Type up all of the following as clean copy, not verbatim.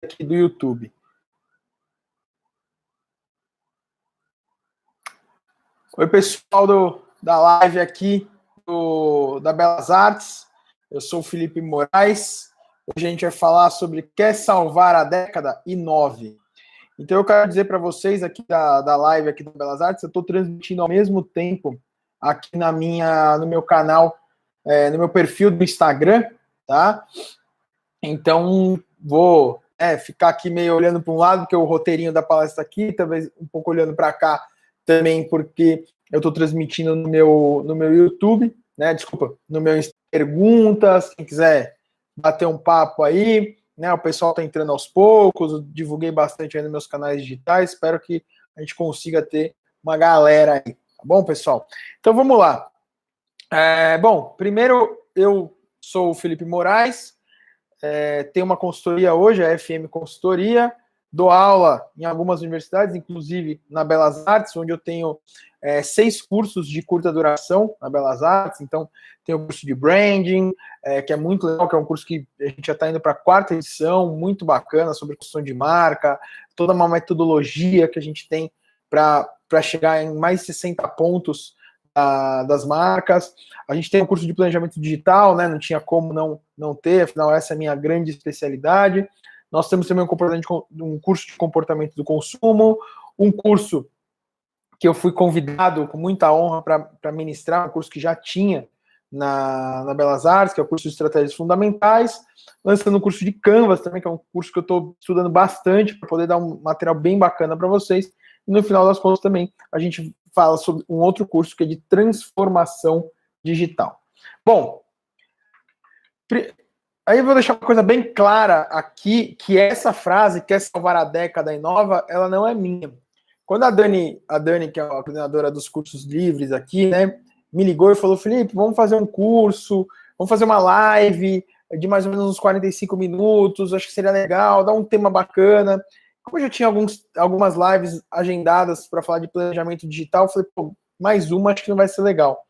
aqui do YouTube. Oi, pessoal da live aqui da Belas Artes. Eu sou o Felipe Moraes. Hoje a gente vai falar sobre Quer Salvar a Década? Inove. Então eu quero dizer para vocês aqui da live aqui da Belas Artes, eu estou transmitindo ao mesmo tempo aqui no meu canal, no meu perfil do Instagram, tá? Então vou ficar aqui meio olhando para um lado, porque o roteirinho da palestra aqui, talvez um pouco olhando para cá também, porque eu estou transmitindo no meu YouTube, né? Desculpa, no meu perguntas, quem quiser bater um papo aí, né? O pessoal está entrando aos poucos, eu divulguei bastante aí nos meus canais digitais, espero que a gente consiga ter uma galera aí, tá bom, pessoal? Então vamos lá. Bom, primeiro eu sou o Felipe Moraes, tenho uma consultoria hoje, a FM Consultoria, dou aula em algumas universidades, inclusive na Belas Artes, onde eu tenho 6 cursos de curta duração na Belas Artes. Então, tem o curso de branding, que é muito legal, que é um curso que a gente já está indo para a 4ª edição, muito bacana, sobre construção de marca, toda uma metodologia que a gente tem para chegar em mais de 60 pontos das marcas. A gente tem um curso de planejamento digital, né? Não tinha como não ter, afinal essa é a minha grande especialidade. Nós temos também um curso de comportamento do consumo, um curso que eu fui convidado com muita honra para ministrar, um curso que já tinha na Belas Artes, que é o curso de estratégias fundamentais, lançando um curso de Canvas também, que é um curso que eu estou estudando bastante para poder dar um material bem bacana para vocês. E no final das contas também a gente fala sobre um outro curso que é de transformação digital. Bom, aí eu vou deixar uma coisa bem clara aqui, que essa frase, quer salvar a década inova, ela não é minha. Quando a Dani, que é a coordenadora dos cursos livres aqui, né, me ligou e falou, Felipe, vamos fazer um curso, vamos fazer uma live de mais ou menos uns 45 minutos, acho que seria legal, dar um tema bacana. Como eu já tinha algumas lives agendadas para falar de planejamento digital, eu falei, pô, mais uma, acho que não vai ser legal.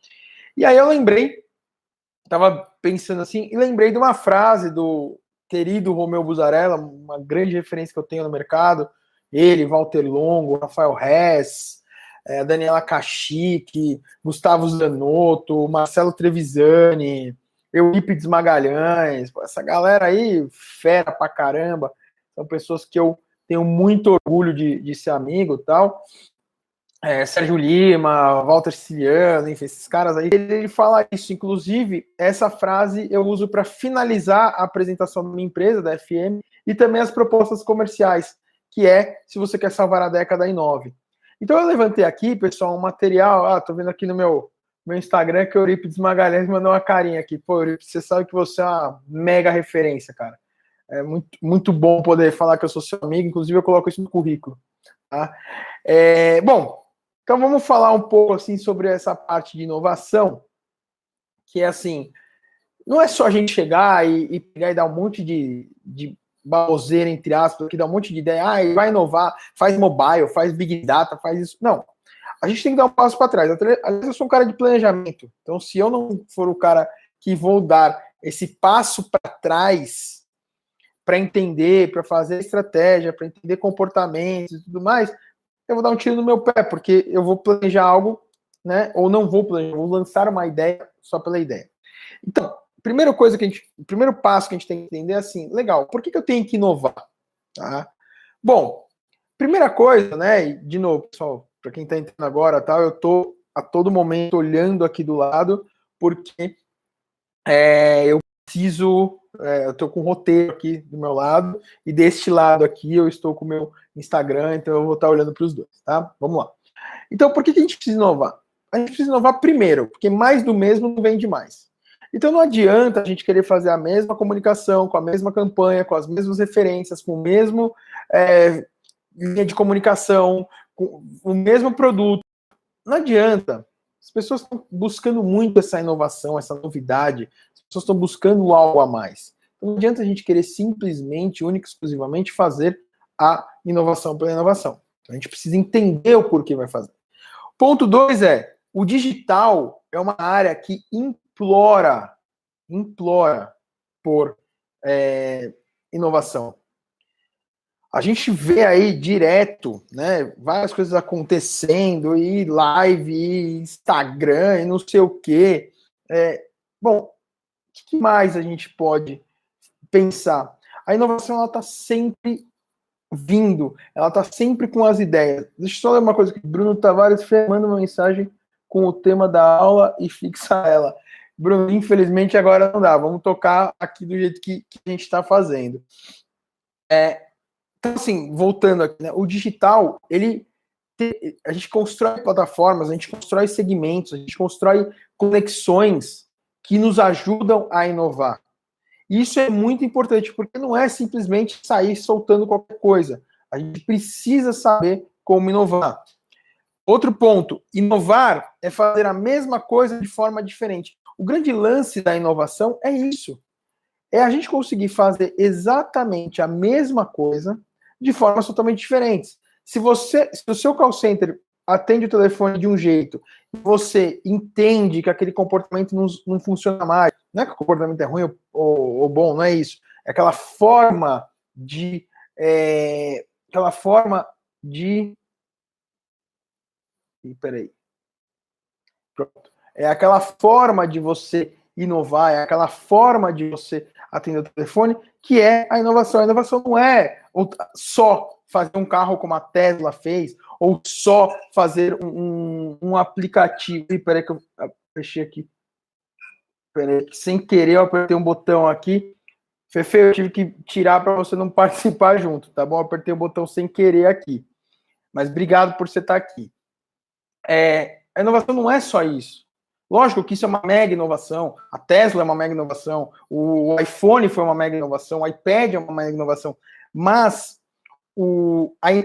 E aí eu lembrei, estava pensando assim, e lembrei de uma frase do querido Romeu Buzarella, uma grande referência que eu tenho no mercado, ele, Walter Longo, Rafael Hess, a Daniela Cachique, Gustavo Zanotto, Marcelo Trevisani, Eurípides Magalhães, essa galera aí, fera pra caramba, são pessoas que eu tenho muito orgulho de ser amigo e tal. Sérgio Lima, Walter Siciliano, enfim, esses caras aí, ele fala isso. Inclusive, essa frase eu uso para finalizar a apresentação da minha empresa, da FM, e também as propostas comerciais, que é se você quer salvar a década em 9. Então eu levantei aqui, pessoal, um material, tô vendo aqui no meu Instagram que o Eurípides Magalhães mandou uma carinha aqui. Pô, Eurípides, você sabe que você é uma mega referência, cara. É muito, muito bom poder falar que eu sou seu amigo, inclusive eu coloco isso no currículo. Tá? Bom, então vamos falar um pouco assim sobre essa parte de inovação, que é assim, não é só a gente chegar e pegar e dar um monte de baboseira, entre aspas, que dá um monte de ideia, vai inovar, faz mobile, faz big data, faz isso. Não, a gente tem que dar um passo para trás. Aliás, eu sou um cara de planejamento, então se eu não for o cara que vou dar esse passo para trás para entender, para fazer estratégia, para entender comportamentos e tudo mais, eu vou dar um tiro no meu pé, porque eu vou planejar algo, né? Ou não vou planejar, vou lançar uma ideia só pela ideia. Então, o primeiro passo que a gente tem que entender é assim, legal, por que eu tenho que inovar? Tá? Bom, primeira coisa, né? E de novo, pessoal, para quem está entrando agora, tá, eu estou a todo momento olhando aqui do lado, porque eu preciso. Eu estou com um roteiro aqui do meu lado, e deste lado aqui eu estou com o meu Instagram, então eu vou estar olhando para os dois, tá? Vamos lá. Então, por que a gente precisa inovar? A gente precisa inovar primeiro, porque mais do mesmo não vende mais. Então não adianta a gente querer fazer a mesma comunicação, com a mesma campanha, com as mesmas referências, com o mesmo linha de comunicação, com o mesmo produto. Não adianta. As pessoas estão buscando muito essa inovação, essa novidade. As pessoas estão buscando algo a mais. Então, não adianta a gente querer simplesmente, única e exclusivamente, fazer a inovação pela inovação. Então, a gente precisa entender o porquê vai fazer. Ponto 2 o digital é uma área que implora por inovação. A gente vê aí direto, né, várias coisas acontecendo, e live, e Instagram, e não sei o quê. Bom, o que mais a gente pode pensar? A inovação, ela está sempre vindo, ela está sempre com as ideias. Deixa eu só ler uma coisa que Bruno Tavares manda uma mensagem com o tema da aula e fixa ela. Bruno, infelizmente agora não dá, vamos tocar aqui do jeito que a gente está fazendo. Então, assim, voltando aqui, né, o digital, a gente constrói plataformas, a gente constrói segmentos, a gente constrói conexões que nos ajudam a inovar. Isso é muito importante, porque não é simplesmente sair soltando qualquer coisa. A gente precisa saber como inovar. Outro ponto, inovar é fazer a mesma coisa de forma diferente. O grande lance da inovação é isso. É a gente conseguir fazer exatamente a mesma coisa de formas totalmente diferentes. Se o seu call center atende o telefone de um jeito, e você entende que aquele comportamento não funciona mais, não é que o comportamento é ruim ou bom, não é isso. É aquela forma de. Aquela forma de. Peraí. Pronto. É aquela forma de você inovar, é aquela forma de você atender o telefone, que é a inovação. A inovação não é só fazer um carro como a Tesla fez, ou só fazer um aplicativo. Peraí que eu fechei aqui. Peraí, que sem querer eu apertei um botão aqui. Fefe, eu tive que tirar para você não participar junto, tá bom? Eu apertei o botão sem querer aqui. Mas obrigado por você estar aqui. A inovação não é só isso. Lógico que isso é uma mega inovação, a Tesla é uma mega inovação, o iPhone foi uma mega inovação, o iPad é uma mega inovação, mas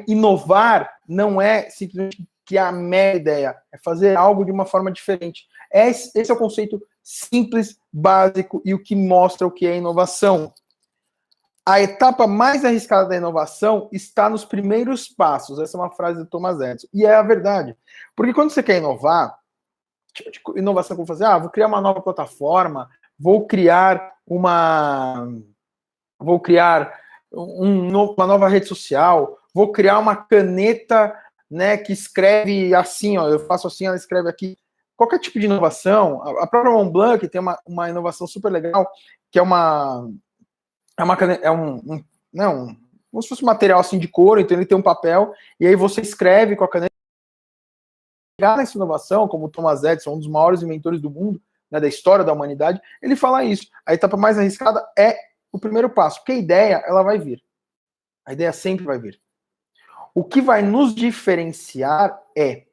inovar não é simplesmente criar a mega ideia, é fazer algo de uma forma diferente. Esse é o conceito simples, básico e o que mostra o que é inovação. A etapa mais arriscada da inovação está nos primeiros passos. Essa é uma frase do Thomas Edison. E é a verdade. Porque quando você quer inovar, tipo de inovação que eu vou fazer, vou criar uma nova plataforma, vou criar uma nova rede social, vou criar uma caneta, né, que escreve assim, ó, eu faço assim, ela escreve aqui. Qualquer tipo de inovação, a própria Montblanc tem uma inovação super legal, que é não, como se fosse um material assim de couro, então ele tem um papel, e aí você escreve com a caneta. Chegar nessa inovação, como o Thomas Edison, um dos maiores inventores do mundo, né, da história da humanidade, ele fala isso. A etapa mais arriscada é o primeiro passo, porque a ideia, ela vai vir. A ideia sempre vai vir. O que vai nos diferenciar é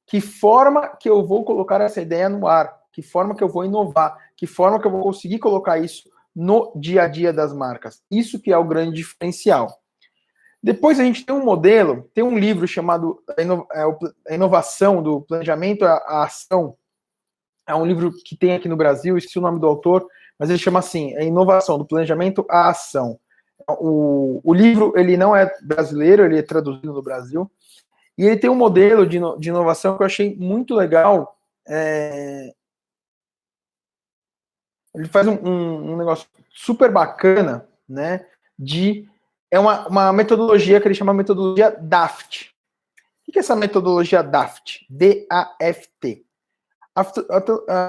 que forma que eu vou colocar essa ideia no ar, que forma que eu vou inovar, que forma que eu vou conseguir colocar isso no dia a dia das marcas. Isso que é o grande diferencial. Depois a gente tem um modelo, tem um livro chamado A Inovação do Planejamento à Ação. É um livro que tem aqui no Brasil, esqueci o nome do autor, mas ele chama assim, A Inovação do Planejamento à Ação. O livro, ele não é brasileiro, ele é traduzido no Brasil, e ele tem um modelo de inovação que eu achei muito legal. Ele faz um negócio super bacana, né? É uma metodologia que ele chama de metodologia DAFT. O que é essa metodologia DAFT? D-A-F-T.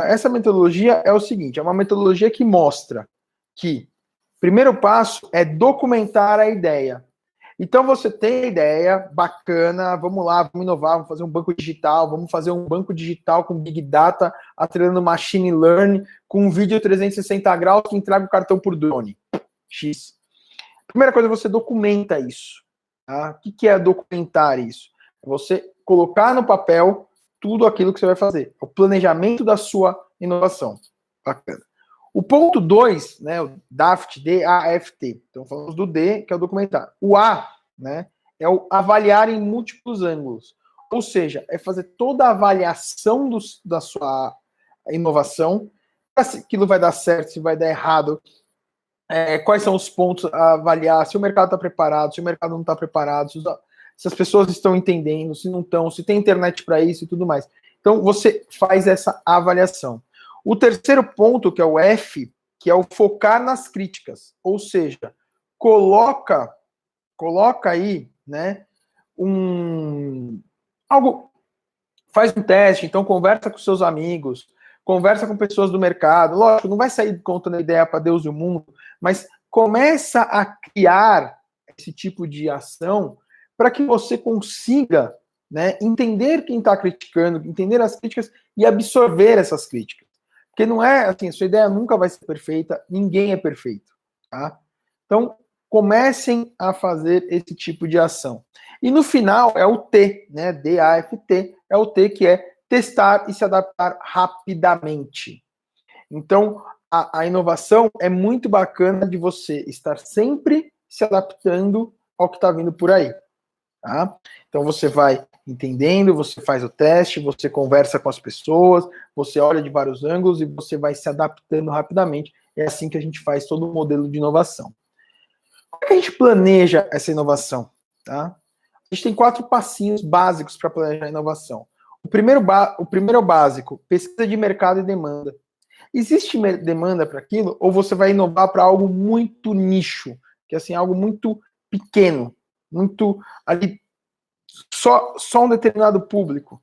Essa metodologia é o seguinte: é uma metodologia que mostra que o primeiro passo é documentar a ideia. Então você tem a ideia, bacana, vamos lá, vamos inovar, vamos fazer um banco digital com Big Data, atrelando Machine Learning, com um vídeo 360 graus que entrega o cartão por drone. X. Primeira coisa, você documenta isso. Tá? O que é documentar isso? É você colocar no papel tudo aquilo que você vai fazer. O planejamento da sua inovação. Bacana. O ponto 2, né, o DAFT, D-A-F-T. Então, falamos do D, que é o documentar. O A, né, é o avaliar em múltiplos ângulos. Ou seja, é fazer toda a avaliação da sua inovação, se aquilo vai dar certo, se vai dar errado, quais são os pontos a avaliar, se o mercado está preparado, se o mercado não está preparado, se as pessoas estão entendendo, se não estão, se tem internet para isso e tudo mais. Então, você faz essa avaliação. O terceiro ponto, que é o F, que é o focar nas críticas. Ou seja, coloca coloca aí, né, algo, faz um teste, então conversa com seus amigos, conversa com pessoas do mercado, lógico, não vai sair contando a ideia para Deus e o mundo, mas começa a criar esse tipo de ação para que você consiga, né, entender quem está criticando, entender as críticas e absorver essas críticas. Porque não é assim, sua ideia nunca vai ser perfeita, ninguém é perfeito, tá? Então, comecem a fazer esse tipo de ação. E no final é o T, né? DAFT, é o T que é testar e se adaptar rapidamente. Então, a inovação é muito bacana de você estar sempre se adaptando ao que está vindo por aí. Tá? Então você vai entendendo, você faz o teste, você conversa com as pessoas, você olha de vários ângulos e você vai se adaptando rapidamente. É assim que a gente faz todo o modelo de inovação. Como é que a gente planeja essa inovação? Tá? A gente tem 4 passinhos básicos para planejar a inovação. O primeiro é o básico, pesquisa de mercado e demanda. Existe demanda para aquilo ou você vai inovar para algo muito nicho, que é assim, algo muito pequeno, muito ali só um determinado público.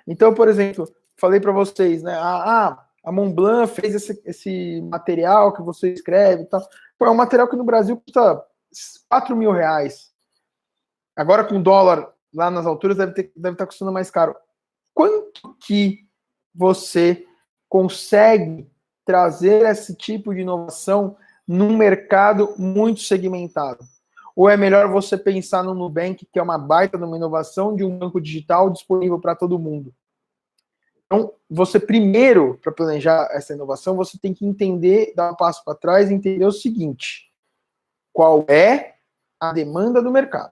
Então, por exemplo, falei para vocês, né? A Montblanc fez esse material que você escreve e tal. Pô, é um material que no Brasil custa R$4.000. Agora com dólar lá nas alturas deve estar custando mais caro. Quanto que você consegue trazer esse tipo de inovação num mercado muito segmentado? Ou é melhor você pensar no Nubank, que é uma baita de uma inovação de um banco digital disponível para todo mundo? Então, você primeiro, para planejar essa inovação, você tem que entender, dar um passo para trás e entender o seguinte: qual é a demanda do mercado?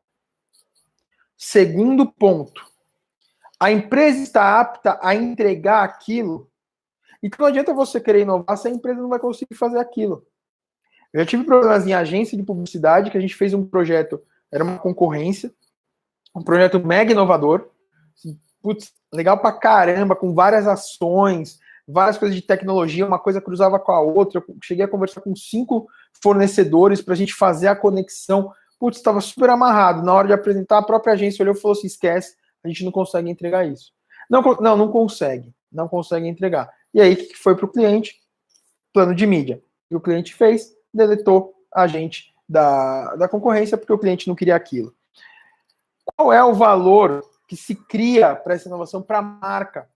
Segundo ponto, a empresa está apta a entregar aquilo? Então não adianta você querer inovar se a empresa não vai conseguir fazer aquilo. Eu já tive problemas em agência de publicidade, que a gente fez um projeto, era uma concorrência, um projeto mega inovador, assim, putz, legal pra caramba, com várias ações, várias coisas de tecnologia, uma coisa cruzava com a outra. Eu cheguei a conversar com 5 fornecedores para a gente fazer a conexão. Putz, estava super amarrado. Na hora de apresentar, a própria agência olhou e falou assim: esquece, a gente não consegue entregar isso. Não consegue. Não consegue entregar. E aí, o que foi para o cliente? Plano de mídia. E o cliente fez, deletou a gente da concorrência porque o cliente não queria aquilo. Qual é o valor que se cria para essa inovação para a marca?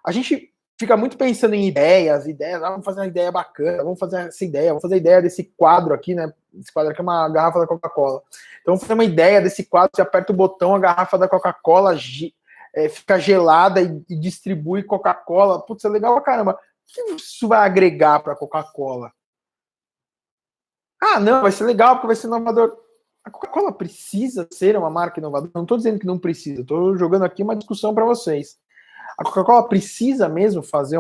A gente fica muito pensando em ideias, vamos fazer uma ideia bacana, vamos fazer essa ideia, vamos fazer a ideia desse quadro aqui, né? Esse quadro aqui é uma garrafa da Coca-Cola. Então vamos fazer uma ideia desse quadro, você aperta o botão, a garrafa da Coca-Cola fica gelada e distribui Coca-Cola. Putz, é legal pra caramba. O que isso vai agregar para a Coca-Cola? Ah, não, vai ser legal porque vai ser inovador. A Coca-Cola precisa ser uma marca inovadora? Não estou dizendo que não precisa, estou jogando aqui uma discussão para vocês. A Coca-Cola precisa mesmo fazer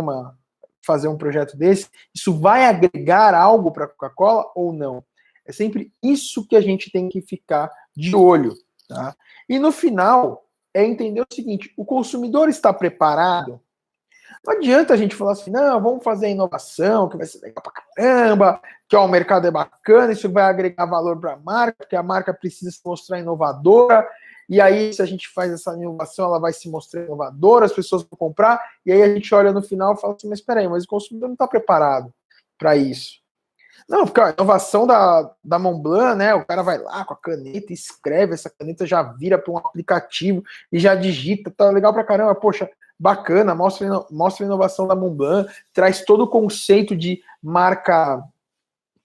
um projeto desse? Isso vai agregar algo para a Coca-Cola ou não? É sempre isso que a gente tem que ficar de olho. Tá? E no final, é entender o seguinte: o consumidor está preparado? Não adianta a gente falar assim, não, vamos fazer a inovação, que vai ser legal pra caramba, que ó, o mercado é bacana, isso vai agregar valor para a marca, porque a marca precisa se mostrar inovadora, e aí se a gente faz essa inovação, ela vai se mostrar inovadora, as pessoas vão comprar, e aí a gente olha no final e fala assim, mas espera aí, mas o consumidor não está preparado para isso. Não, porque a inovação da Montblanc, né? O cara vai lá com a caneta, escreve, essa caneta já vira para um aplicativo e já digita, tá legal pra caramba, poxa, bacana, mostra a inovação da Montblanc, traz todo o conceito de marca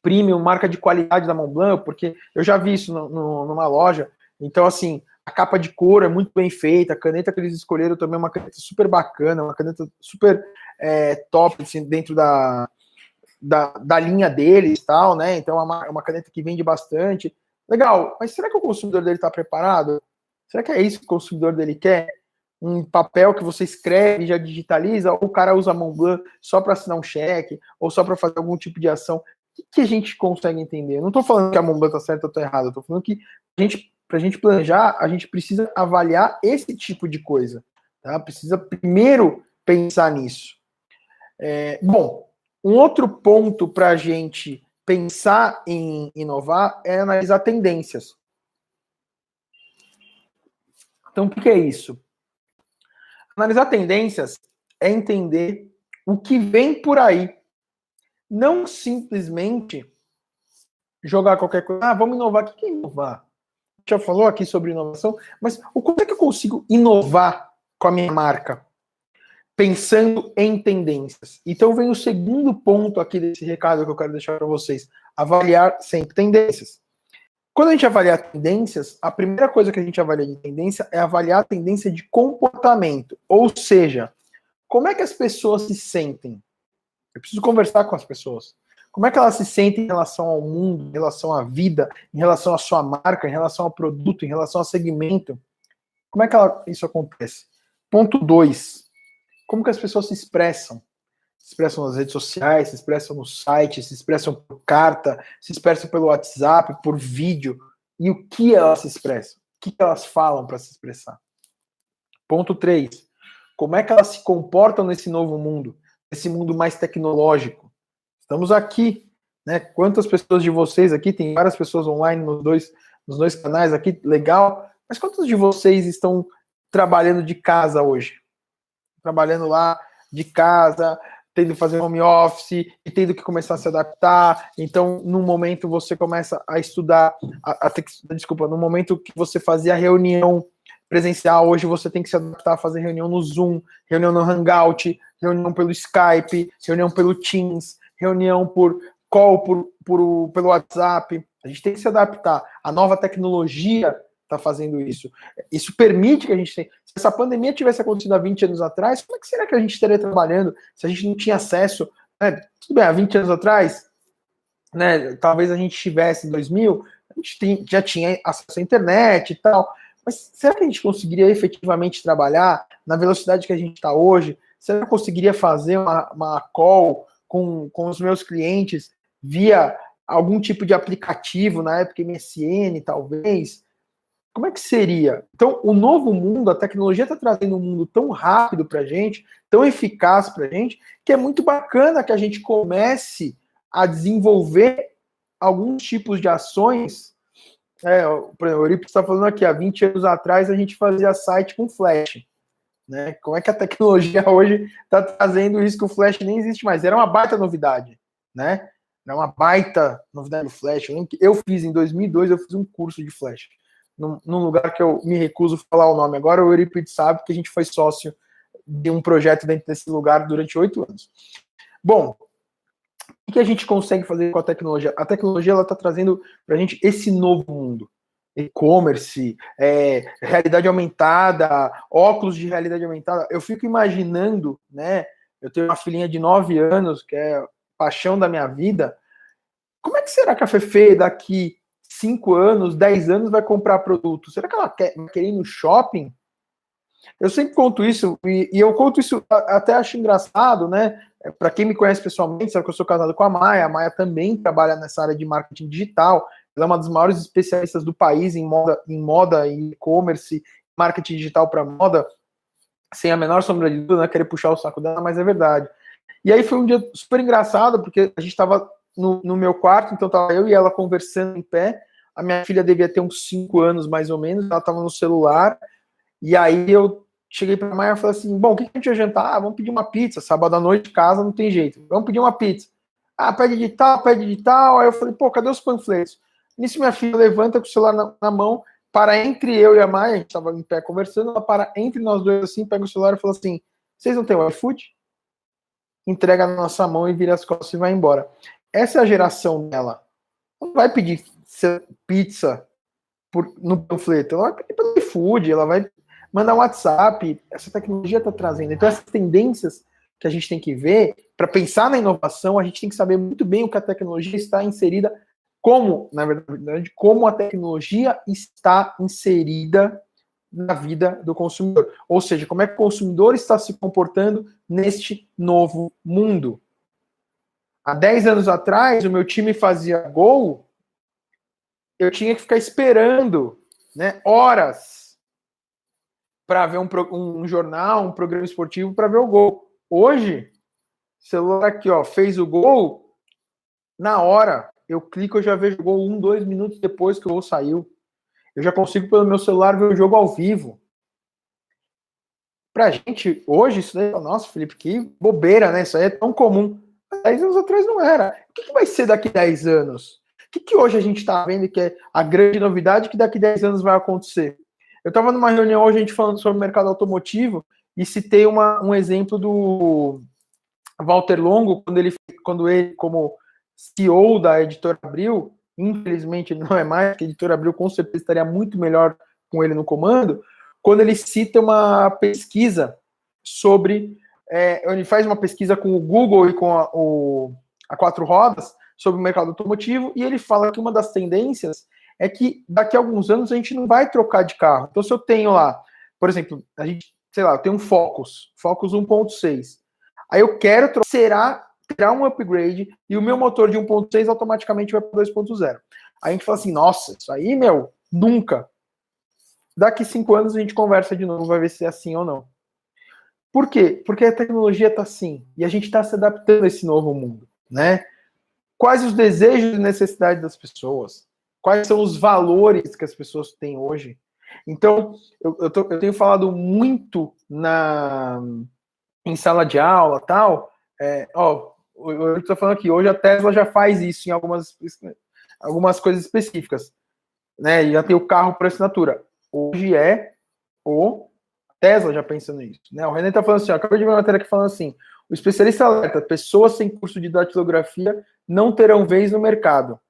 premium, marca de qualidade da Montblanc, porque eu já vi isso numa loja, então assim, a capa de couro é muito bem feita, a caneta que eles escolheram também é uma caneta super bacana, uma caneta super top, assim, dentro da linha deles e tal, né? Então é uma caneta que vende bastante. Legal, mas será que o consumidor dele está preparado? Será que é isso que o consumidor dele quer? Um papel que você escreve e já digitaliza, ou o cara usa a Montblanc só para assinar um cheque, ou só para fazer algum tipo de ação? O que a gente consegue entender? Eu não estou falando que a Montblanc está certa ou está errada, eu estou falando que para a gente planejar, a gente precisa avaliar esse tipo de coisa. Tá? Precisa primeiro pensar nisso. Bom, um outro ponto para a gente pensar em inovar é analisar tendências. Então, o que é isso? Analisar tendências é entender o que vem por aí. Não simplesmente jogar qualquer coisa. Ah, vamos inovar. O que é inovar? A gente já falou aqui sobre inovação, mas como é que eu consigo inovar com a minha marca? Pensando em tendências. Então vem o segundo ponto aqui desse recado que eu quero deixar para vocês. Avaliar sempre tendências. Quando a gente avalia tendências, a primeira coisa que a gente avalia de tendência é avaliar a tendência de comportamento. Ou seja, como é que as pessoas se sentem? Eu preciso conversar com as pessoas. Como é que elas se sentem em relação ao mundo, em relação à vida, em relação à sua marca, em relação ao produto, em relação ao segmento? Como é que isso acontece? Ponto 2. Como que as pessoas se expressam? Se expressam nas redes sociais, se expressam no site, se expressam por carta, se expressam pelo WhatsApp, por vídeo. E o que elas se expressam? O que elas falam para se expressar? Ponto 3. Como é que elas se comportam nesse novo mundo? Nesse mundo mais tecnológico? Estamos aqui, né? Quantas pessoas de vocês aqui, tem várias pessoas online nos dois canais aqui, legal. Mas quantos de vocês estão trabalhando de casa hoje? Trabalhando lá de casa, tendo que fazer home office e tendo que começar a se adaptar. Então, num momento você começa a estudar, no momento que você fazia reunião presencial, hoje você tem que se adaptar a fazer reunião no Zoom, reunião no Hangout, reunião pelo Skype, reunião pelo Teams, reunião por call, pelo WhatsApp. A gente tem que se adaptar. A nova tecnologia está fazendo isso. Isso permite que a gente tenha. Se essa pandemia tivesse acontecido há 20 anos atrás, como é que será que a gente estaria trabalhando se a gente não tinha acesso? Né? Tudo bem, há 20 anos atrás, né, talvez a gente tivesse em 2000, a gente já tinha acesso à internet e tal, mas será que a gente conseguiria efetivamente trabalhar na velocidade que a gente está hoje? Será que eu conseguiria fazer uma call com os meus clientes via algum tipo de aplicativo, na época MSN, talvez? Como é que seria? Então, o novo mundo, a tecnologia está trazendo um mundo tão rápido para a gente, tão eficaz para a gente, que é muito bacana que a gente comece a desenvolver alguns tipos de ações. Por exemplo, o Euripides está falando aqui, há 20 anos atrás a gente fazia site com Flash. Né? Como é que a tecnologia hoje está trazendo isso que o Flash nem existe mais? Era uma baita novidade, né? Era uma baita novidade do Flash. Eu fiz em 2002, eu fiz um curso de Flash num lugar que eu me recuso a falar o nome. Agora o Euripides sabe que a gente foi sócio de um projeto dentro desse lugar durante 8 anos. Bom, o que a gente consegue fazer com a tecnologia? A tecnologia está trazendo para a gente esse novo mundo. E-commerce, realidade aumentada, óculos de realidade aumentada. Eu fico imaginando, né? Eu tenho uma filhinha de 9 anos, que é a paixão da minha vida. Como é que será que a Fefe daqui 5 anos, 10 anos vai comprar produto? Será que ela quer ir no shopping? Eu sempre conto isso, e eu conto isso, até acho engraçado, né? Para quem me conhece pessoalmente, sabe que eu sou casado com a Maia também trabalha nessa área de marketing digital, ela é uma das maiores especialistas do país em moda, em e-commerce, marketing digital para moda, sem a menor sombra de dúvida, não é querer puxar o saco dela, mas é verdade. E aí foi um dia super engraçado, porque a gente estava no meu quarto, então estava eu e ela conversando em pé, a minha filha devia ter uns 5 anos mais ou menos, ela estava no celular, e aí eu cheguei para a Maia e falei assim, bom, o que a gente vai jantar? Vamos pedir uma pizza, sábado à noite em casa não tem jeito, vamos pedir uma pizza. Pede de tal, aí eu falei, pô, cadê os panfletos? Nisso minha filha levanta com o celular na mão, para entre eu e a Maia, a gente estava em pé conversando, ela para entre nós dois assim, pega o celular e fala assim, vocês não têm o iFood? Entrega na nossa mão e vira as costas e vai embora. Essa é a geração dela. Não vai pedir pizza no panfleto, ela vai pedir pelo iFood, ela vai mandar um WhatsApp. Essa tecnologia está trazendo. Então, essas tendências que a gente tem que ver, para pensar na inovação, a gente tem que saber muito bem o que a tecnologia está inserida, na verdade, como a tecnologia está inserida na vida do consumidor. Ou seja, como é que o consumidor está se comportando neste novo mundo. Há 10 anos atrás, o meu time fazia gol, eu tinha que ficar esperando, né, horas para ver um jornal, um programa esportivo para ver o gol. Hoje, celular aqui, ó, fez o gol, na hora, eu clico, eu já vejo o gol 1, 2 minutos depois que o gol saiu. Eu já consigo, pelo meu celular, ver o jogo ao vivo. Pra gente, hoje, isso daí, nossa, Felipe, que bobeira, né? Isso aí é tão comum. 10 anos atrás não era. O que vai ser daqui 10 anos? O que hoje a gente está vendo que é a grande novidade que daqui 10 anos vai acontecer? Eu estava numa reunião hoje, a gente falando sobre o mercado automotivo, e citei um exemplo do Walter Longo, quando ele como CEO da Editora Abril, infelizmente ele não é mais, porque a Editora Abril com certeza estaria muito melhor com ele no comando, quando ele cita uma pesquisa sobre, ele faz uma pesquisa com o Google e com a Quatro Rodas sobre o mercado automotivo, e ele fala que uma das tendências é que daqui a alguns anos a gente não vai trocar de carro. Então, se eu tenho lá, por exemplo, a gente, sei lá, eu tenho um Focus 1.6. Aí eu quero terá um upgrade e o meu motor de 1.6 automaticamente vai para 2.0. Aí a gente fala assim, nossa, isso aí, meu, nunca. Daqui 5 anos a gente conversa de novo, vai ver se é assim ou não. Por quê? Porque a tecnologia está assim, e a gente está se adaptando a esse novo mundo, né? Quais os desejos e necessidades das pessoas? Quais são os valores que as pessoas têm hoje? Então, eu tenho falado muito em sala de aula tal. Eu estou falando aqui, hoje a Tesla já faz isso em algumas coisas específicas, né? E já tem o carro por assinatura. Hoje é o Tesla já pensando nisso, né? O René está falando assim, ó, acabei de ver uma matéria aqui falando assim, o especialista alerta, pessoas sem curso de datilografia não terão vez no mercado.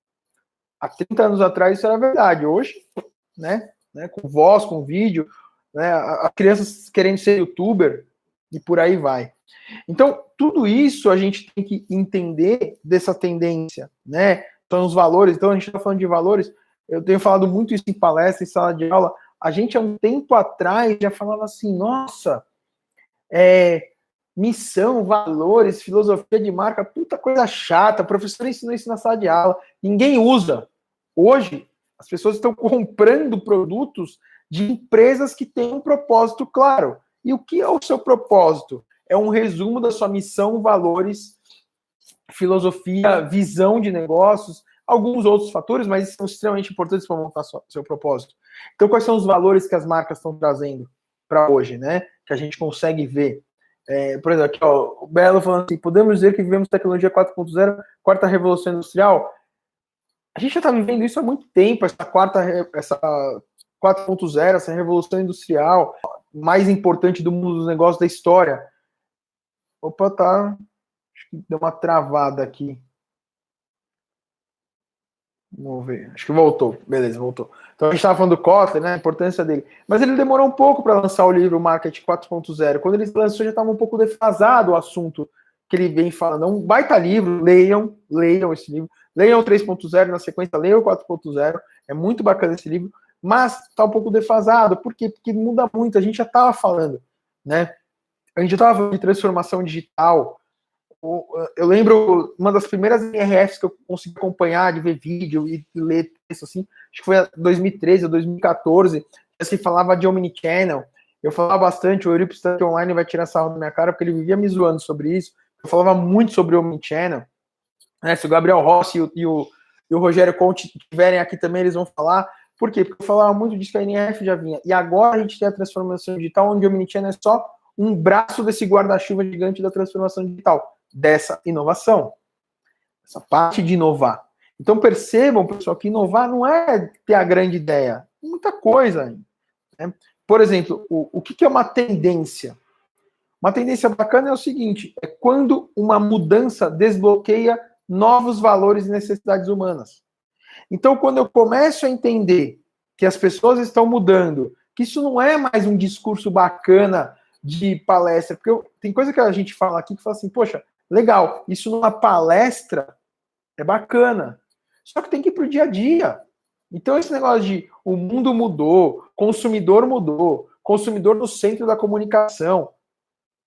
Há 30 anos atrás isso era verdade. Hoje, né, com voz, com vídeo, né, as crianças querendo ser youtuber e por aí vai. Então, tudo isso a gente tem que entender dessa tendência, né? Então, os valores, então a gente está falando de valores, eu tenho falado muito isso em palestra, em sala de aula, a gente há um tempo atrás já falava assim, nossa, missão, valores, filosofia de marca, puta coisa chata, o professor ensinou isso na sala de aula, ninguém usa. Hoje, as pessoas estão comprando produtos de empresas que têm um propósito claro. E o que é o seu propósito? É um resumo da sua missão, valores, filosofia, visão de negócios, alguns outros fatores, mas são extremamente importantes para montar seu propósito. Então, quais são os valores que as marcas estão trazendo para hoje, né? Que a gente consegue ver. Por exemplo, aqui, ó, o Belo falando assim, podemos dizer que vivemos tecnologia 4.0, quarta revolução industrial? A gente já está vivendo isso há muito tempo, essa 4.0, essa revolução industrial mais importante do mundo dos negócios da história. Opa, tá. Acho que deu uma travada aqui. Vamos ver. Acho que voltou. Beleza, voltou. Então a gente estava falando do Kotler, né? A importância dele. Mas ele demorou um pouco para lançar o livro Marketing 4.0. Quando ele lançou, já estava um pouco defasado o assunto que ele vem falando. É um baita livro, leiam esse livro. Leiam o 3.0, na sequência, leiam o 4.0. É muito bacana esse livro, mas está um pouco defasado. Por quê? Porque muda muito. A gente já estava falando, né? A gente já estava falando de transformação digital. Eu lembro uma das primeiras NRFs que eu consegui acompanhar, de ver vídeo e ler texto assim, acho que foi em 2013 ou 2014, que se falava de Omnichannel. Eu falava bastante, o Euripides Online vai tirar sarro da minha cara, porque ele vivia me zoando sobre isso. Eu falava muito sobre Omnichannel. Né? Se o Gabriel Rossi e o Rogério Conte estiverem aqui também, eles vão falar. Por quê? Porque eu falava muito disso que a NRF já vinha. E agora a gente tem a transformação digital, onde o Omnichannel é só um braço desse guarda-chuva gigante da transformação digital, dessa inovação, essa parte de inovar. Então percebam, pessoal, que inovar não é ter a grande ideia, muita coisa. Né? Por exemplo, o que é uma tendência? Uma tendência bacana é o seguinte, é quando uma mudança desbloqueia novos valores e necessidades humanas. Então, quando eu começo a entender que as pessoas estão mudando, que isso não é mais um discurso bacana de palestra, porque tem coisa que a gente fala aqui que fala assim, poxa, legal, isso numa palestra é bacana, só que tem que ir pro dia a dia. Então esse negócio de o mundo mudou, consumidor no centro da comunicação.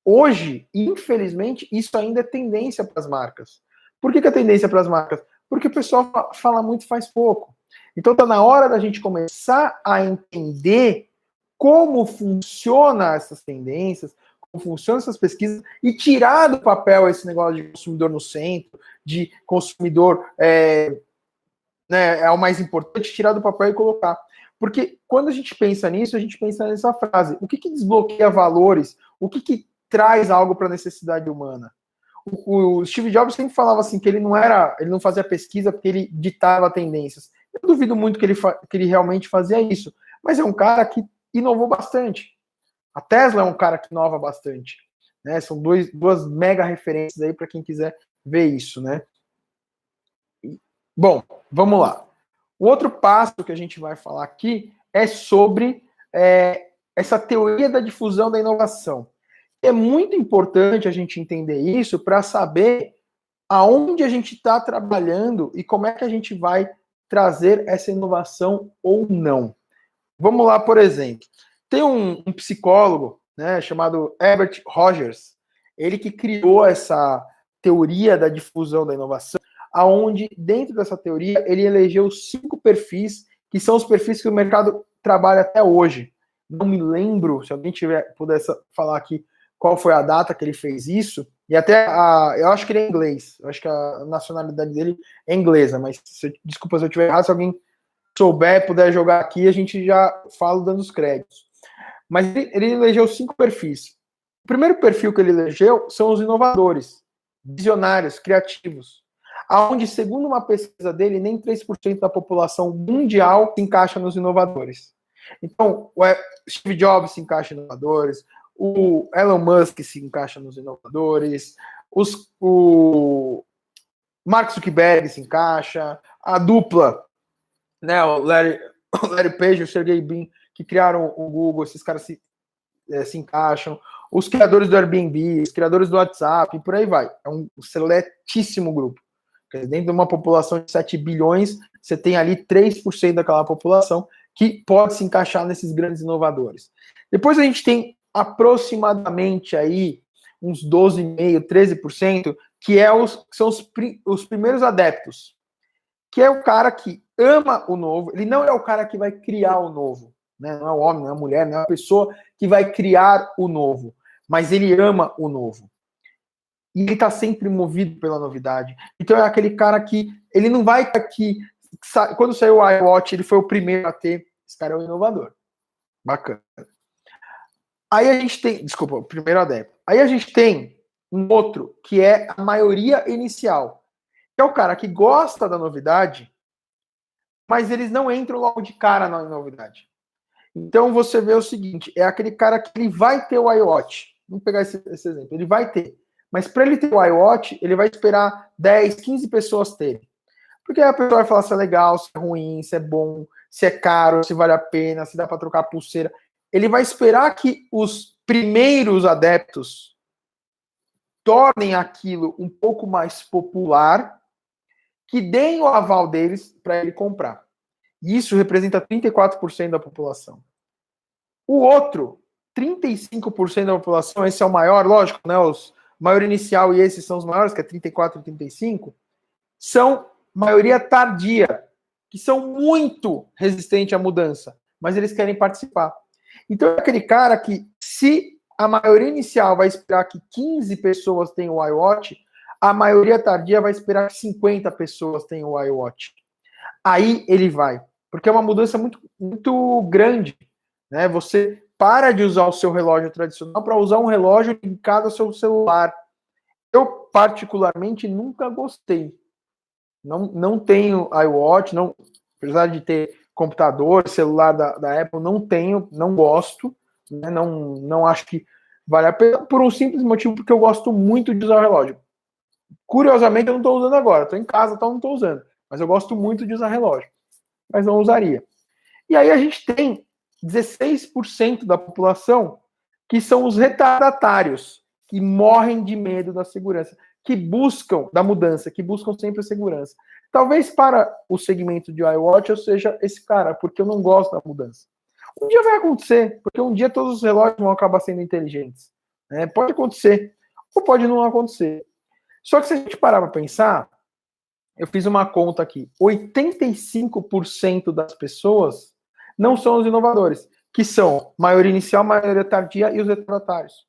Hoje, infelizmente, isso ainda é tendência para as marcas. Por que é tendência para as marcas? Porque o pessoal fala muito e faz pouco. Então está na hora da gente começar a entender como funcionam essas tendências, como funcionam essas pesquisas, e tirar do papel esse negócio de consumidor no centro, de consumidor é o mais importante, tirar do papel e colocar. Porque quando a gente pensa nisso, a gente pensa nessa frase. O que desbloqueia valores? O que traz algo para a necessidade humana? O Steve Jobs sempre falava assim que ele não fazia pesquisa porque ele ditava tendências. Eu duvido muito que ele realmente fazia isso, mas é um cara que inovou bastante. A Tesla é um cara que inova bastante, né? São duas mega referências aí para quem quiser ver isso, né? Bom, vamos lá. O outro passo que a gente vai falar aqui é sobre essa teoria da difusão da inovação. É muito importante a gente entender isso para saber aonde a gente está trabalhando e como é que a gente vai trazer essa inovação ou não. Vamos lá, por exemplo. Tem um psicólogo, né, chamado Herbert Rogers, ele que criou essa teoria da difusão da inovação, aonde dentro dessa teoria ele elegeu 5 perfis, que são os perfis que o mercado trabalha até hoje. Não me lembro, se alguém pudesse falar aqui qual foi a data que ele fez isso, e até eu acho que ele é inglês, eu acho que a nacionalidade dele é inglesa, mas desculpa se eu estiver errado, se alguém souber, puder jogar aqui, a gente já fala dando os créditos. Mas ele elegeu 5 perfis. O primeiro perfil que ele elegeu são os inovadores, visionários, criativos, aonde, segundo uma pesquisa dele, nem 3% da população mundial se encaixa nos inovadores. Então, o Steve Jobs se encaixa em inovadores, o Elon Musk se encaixa nos inovadores, o Mark Zuckerberg se encaixa, a dupla, né, o Larry Page e o Sergey Brin, que criaram o Google, esses caras se encaixam, os criadores do Airbnb, os criadores do WhatsApp, e por aí vai. É um seletíssimo grupo. Dentro de uma população de 7 bilhões, você tem ali 3% daquela população que pode se encaixar nesses grandes inovadores. Depois a gente tem aproximadamente aí uns 12,5%, 13%, que são os primeiros adeptos, que é o cara que ama o novo, ele não é o cara que vai criar o novo, né? Não é o homem, não é a mulher, não é a pessoa que vai criar o novo, mas ele ama o novo. E ele está sempre movido pela novidade. Então é aquele cara que ele não vai aqui. Quando saiu o iWatch, ele foi o primeiro a ter. Esse cara é um inovador. Bacana. Aí a gente tem. Desculpa, o primeiro adepto. Aí a gente tem um outro, que é a maioria inicial. Que é o cara que gosta da novidade, mas eles não entram logo de cara na novidade. Então você vê o seguinte: é aquele cara que ele vai ter o iWatch. Vamos pegar esse exemplo. Ele vai ter. Mas para ele ter o iWatch, ele vai esperar 10, 15 pessoas terem. Porque aí a pessoa vai falar se é legal, se é ruim, se é bom, se é caro, se vale a pena, se dá para trocar pulseira. Ele vai esperar que os primeiros adeptos tornem aquilo um pouco mais popular, que deem o aval deles para ele comprar. E isso representa 34% da população. O outro, 35% da população, esse é o maior, lógico, né? Os maior inicial e esses são os maiores, que é 34 e 35, são maioria tardia, que são muito resistentes à mudança, mas eles querem participar. Então é aquele cara que, se a maioria inicial vai esperar que 15 pessoas tenham o iWatch, a maioria tardia vai esperar que 50 pessoas tenham o iWatch. Aí ele vai, porque é uma mudança muito, muito grande, né? Você para de usar o seu relógio tradicional para usar um relógio linkado ao seu celular. Eu, particularmente, nunca gostei. Não tenho iWatch, não, apesar de ter computador, celular da Apple, não tenho, não gosto, né? Não acho que vale a pena, por um simples motivo, porque eu gosto muito de usar o relógio. Curiosamente, eu não estou usando agora, estou em casa, então não estou usando, mas eu gosto muito de usar relógio, mas não usaria. E aí a gente tem 16% da população que são os retardatários, que morrem de medo da segurança, que buscam, da mudança, que buscam sempre a segurança. Talvez para o segmento de iWatch eu seja esse cara, porque eu não gosto da mudança. Um dia vai acontecer, porque um dia todos os relógios vão acabar sendo inteligentes. Né? Pode acontecer, ou pode não acontecer. Só que se a gente parar para pensar, eu fiz uma conta aqui, 85% das pessoas não são os inovadores, que são maioria inicial, maioria tardia e os retardatários.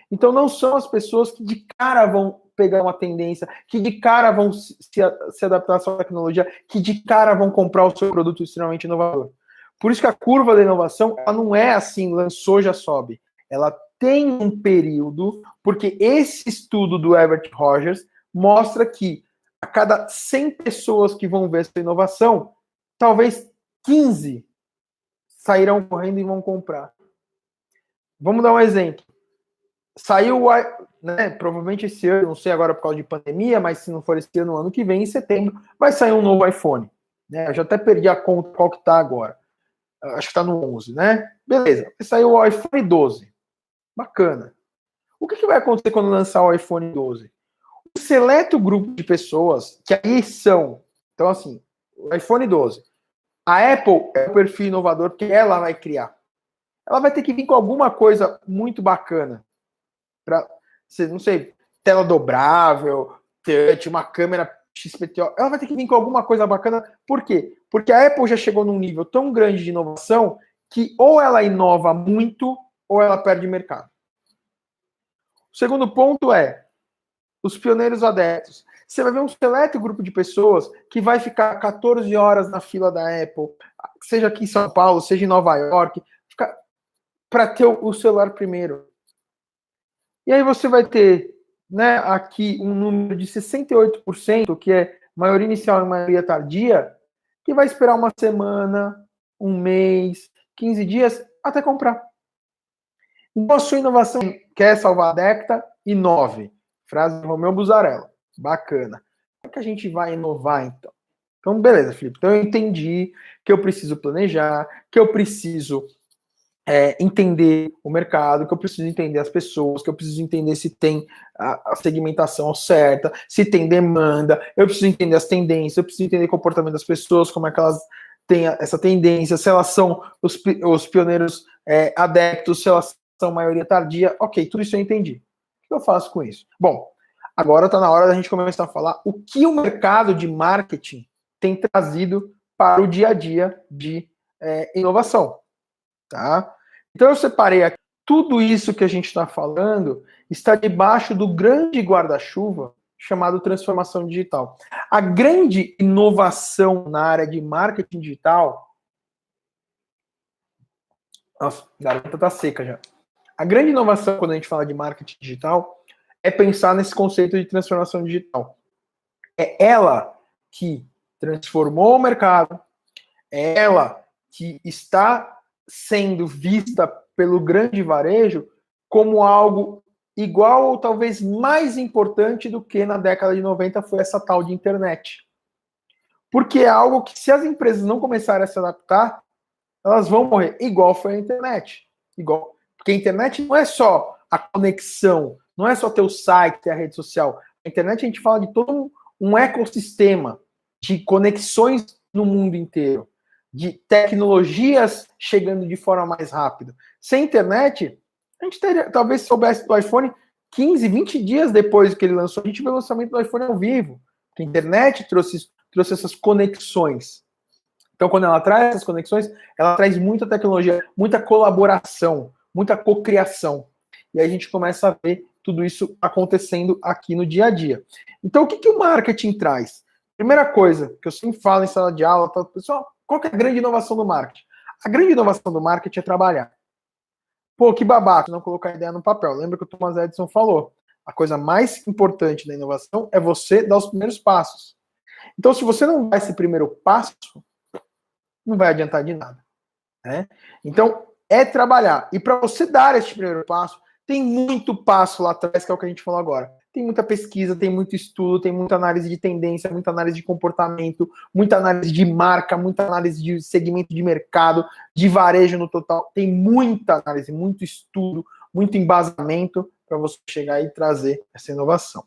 Então não são as pessoas que de cara vão pegar uma tendência, que de cara vão se adaptar à sua tecnologia, que de cara vão comprar o seu produto extremamente inovador. Por isso que a curva da inovação, ela não é assim, lançou, já sobe. Ela tem um período, porque esse estudo do Everett Rogers mostra que a cada 100 pessoas que vão ver essa inovação, talvez 15 sairão correndo e vão comprar. Vamos dar um exemplo. Saiu, né, provavelmente esse ano, não sei agora por causa de pandemia, mas se não for esse ano, ano que vem, em setembro, vai sair um novo iPhone. Né? Eu já até perdi a conta qual que está agora. Acho que está no 11, né? Beleza. Vai sair o iPhone 12. Bacana. O que vai acontecer quando lançar o iPhone 12? Um seleto grupo de pessoas, que aí são, então assim, o iPhone 12. A Apple é o perfil inovador que ela vai criar. Ela vai ter que vir com alguma coisa muito bacana. Para, não sei, tela dobrável, touch, uma câmera XPTO. Ela vai ter que vir com alguma coisa bacana. Por quê? Porque a Apple já chegou num nível tão grande de inovação que ou ela inova muito ou ela perde mercado. O segundo ponto é os pioneiros adeptos. Você vai ver um seleto grupo de pessoas que vai ficar 14 horas na fila da Apple, seja aqui em São Paulo, seja em Nova York, para ter o celular primeiro. E aí você vai ter, né, aqui um número de 68%, que é maioria inicial e maioria tardia, que vai esperar uma semana, um mês, 15 dias até comprar. Então a sua inovação quer salvar a década, inove. Frase de Romeu Buzarella. Bacana. Como é que a gente vai inovar, então? Então, beleza, Felipe. Então eu entendi que eu preciso planejar, que eu preciso entender o mercado, que eu preciso entender as pessoas, que eu preciso entender se tem a segmentação certa, se tem demanda, eu preciso entender as tendências, eu preciso entender o comportamento das pessoas, como é que elas têm essa tendência, se elas são os pioneiros adeptos, se elas são maioria tardia. Ok, tudo isso eu entendi. O que eu faço com isso? Bom, agora está na hora da gente começar a falar o que o mercado de marketing tem trazido para o dia a dia de inovação. Tá? Então eu separei aqui, tudo isso que a gente está falando está debaixo do grande guarda-chuva chamado transformação digital. A grande inovação na área de marketing digital... Nossa, a garganta tá seca já. A grande inovação quando a gente fala de marketing digital é pensar nesse conceito de transformação digital. É ela que transformou o mercado, é ela que está sendo vista pelo grande varejo como algo igual ou talvez mais importante do que na década de 90 foi essa tal de internet. Porque é algo que, se as empresas não começarem a se adaptar, elas vão morrer, igual foi a internet. Igual. Porque a internet não é só a conexão, não é só ter o site, ter a rede social. A internet a gente fala de todo um ecossistema de conexões no mundo inteiro, de tecnologias chegando de forma mais rápida. Sem internet, a gente teria, talvez soubesse do iPhone 15, 20 dias depois que ele lançou, a gente viu o lançamento do iPhone ao vivo. Porque a internet trouxe essas conexões. Então, quando ela traz essas conexões, ela traz muita tecnologia, muita colaboração, muita cocriação. E aí a gente começa a ver tudo isso acontecendo aqui no dia a dia. Então, o que o marketing traz? Primeira coisa, que eu sempre falo em sala de aula, pessoal, qual que é a grande inovação do marketing? A grande inovação do marketing é trabalhar. Pô, que babaca, não colocar a ideia no papel. Lembra que o Thomas Edison falou? A coisa mais importante da inovação é você dar os primeiros passos. Então, se você não dá esse primeiro passo, não vai adiantar de nada. Né? Então, é trabalhar. E para você dar esse primeiro passo, tem muito passo lá atrás, que é o que a gente falou agora. Tem muita pesquisa, tem muito estudo, tem muita análise de tendência, muita análise de comportamento, muita análise de marca, muita análise de segmento de mercado, de varejo no total. Tem muita análise, muito estudo, muito embasamento para você chegar e trazer essa inovação.